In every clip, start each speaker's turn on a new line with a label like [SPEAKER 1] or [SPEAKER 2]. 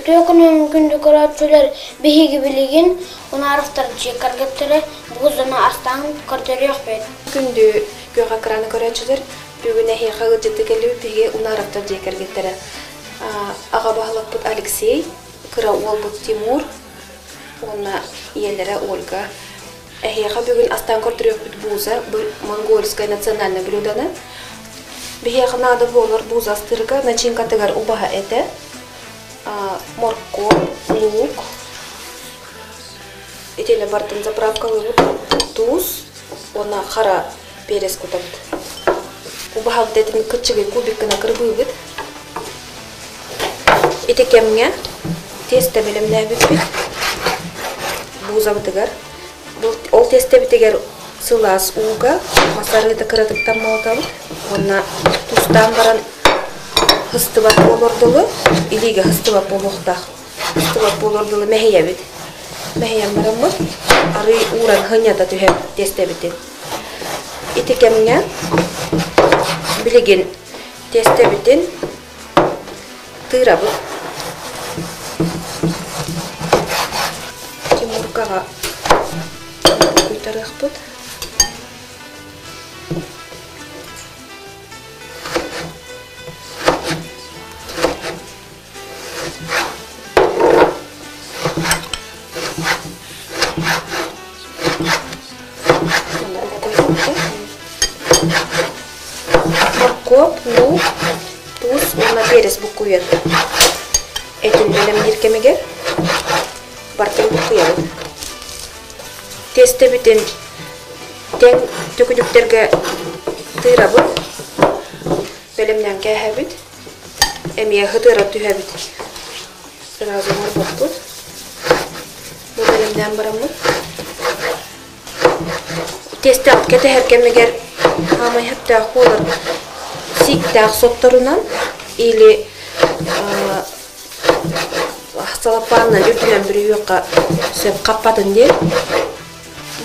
[SPEAKER 1] Tökünün gündük öğretçiler bihigi biligin, onu arıftar çekar getire, buzunu astan kırtır yok beydi.
[SPEAKER 2] Gündü göğe kıranı öğretçiler, bugün ehi xağır ciddi geliyor, bihi onu arıftar çekar getire. Ağa bağlıq bud Alexey, kıra ol bud Timur, ona yerlere Olga. Ehi xa bugün astan kırtır yok bud buza, Mongolskaya naциональная блюданы. Bihi xanada bolur buz astırga, начинка тыгар убаха ete. Морковь, лук. Ителе бартын заправкалы туз, она хара перец кутабыт. Убаха этин кычыгы кубикына кырбыбыт. Итекемге тесте белемне бит. Буза битигер. Ол тесте битигер сылас уга, масарыда кыратып таммалатабыт. Она тустан баран hıstıvat bolordılı, iliğe hıstıvat boluqtaq. Hıstıvat bolordılı mehiye bit. Mehiye maramı, arı uğran hınyada tühem teste bitin. İtikemine biligin teste bitin, tıyra bit. Timurkağa kuytarıq bit. Mорковь, лук, туз, ona перец букует. Этим белем йиркемеге бартын букует. Тесте битен тең төкүнүктерге тыйрабыт. Белемнен кәһәбит. Эмие хытыра түһәбит. Сразу морбот. Бу белемнен барамыт. Тесте алып кетер кемегер хамай хәтта холыр. Сиктах сотторунан или салапанна үртүнөн бир үйөккө сөп каппатын дер.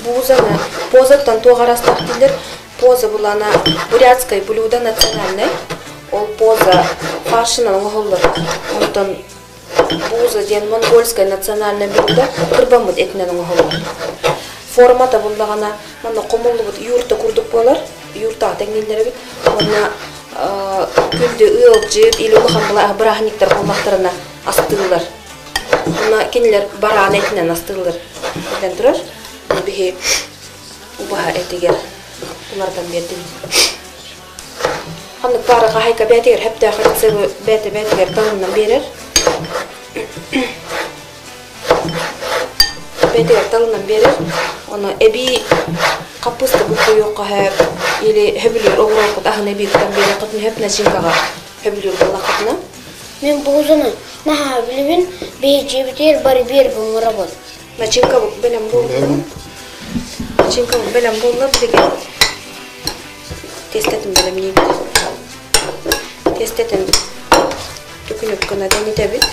[SPEAKER 2] Бузаны позаттан тогарастак дилер. Поза булана бурятская блюдо национальное. Ол поза фаршынан оголор. Онтон буза ден монгольская национальное блюдо кырбамыт этинен оголор. Формата буллагана мана комолубут юрта курдук болар. Юрта теңнелери бит. Мана күлді ылжып, или улахан бұла брахниктар болмақтарына астығылар. Бұна кенелер баран етінен астығылар. Бұдан тұрар, бігі ұбаға әтегер. Бұлардан бердім. Қандық бары қағайқа бәтегер, әпті ақырытсығы бәтегер таңынан берер. Бәтегер таңынан берер. Оны әбі қапысты бұқы yoqqa həb, или həbülür oğru oqıd, ahın əbi qıdan beri qıtın həb nəşinqağa həbülür bolla qıtına.
[SPEAKER 1] Men buzunu naha bilibin, beyci biter, bari bir bunlara bol.
[SPEAKER 2] Nəşinqa bu beləm boldu. Nəşinqa bu beləm bolla bilgin. Testetin beləm neydi. Testetin tükünüp qına dənitə bit.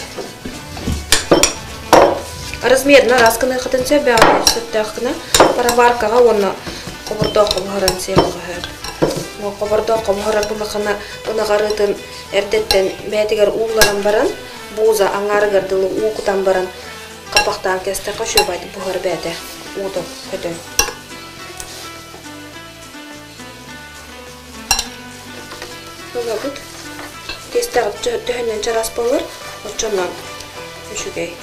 [SPEAKER 2] Размерно расканы қытынса бәғаны сөттіқына параваркаға оны қобырдоқы бұғырын сеуға әр. Қобырдоқы бұғырын бұлықына оны ғарытын әрдеттен бәтігер ұлларан баран, бұза аңарығырдылы ұқытан баран қапақтан кәстіқі шөбайды бұғыр бәді ұды көді. Бұға бұд тестіғып түхінен жарас болыр, ұтчоннан үшігей.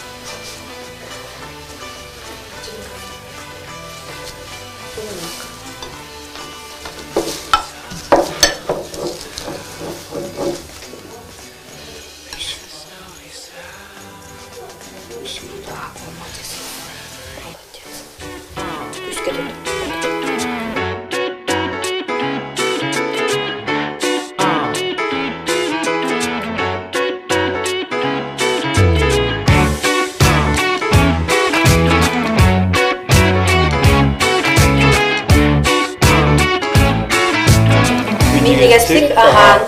[SPEAKER 1] Milli Gastik, aha.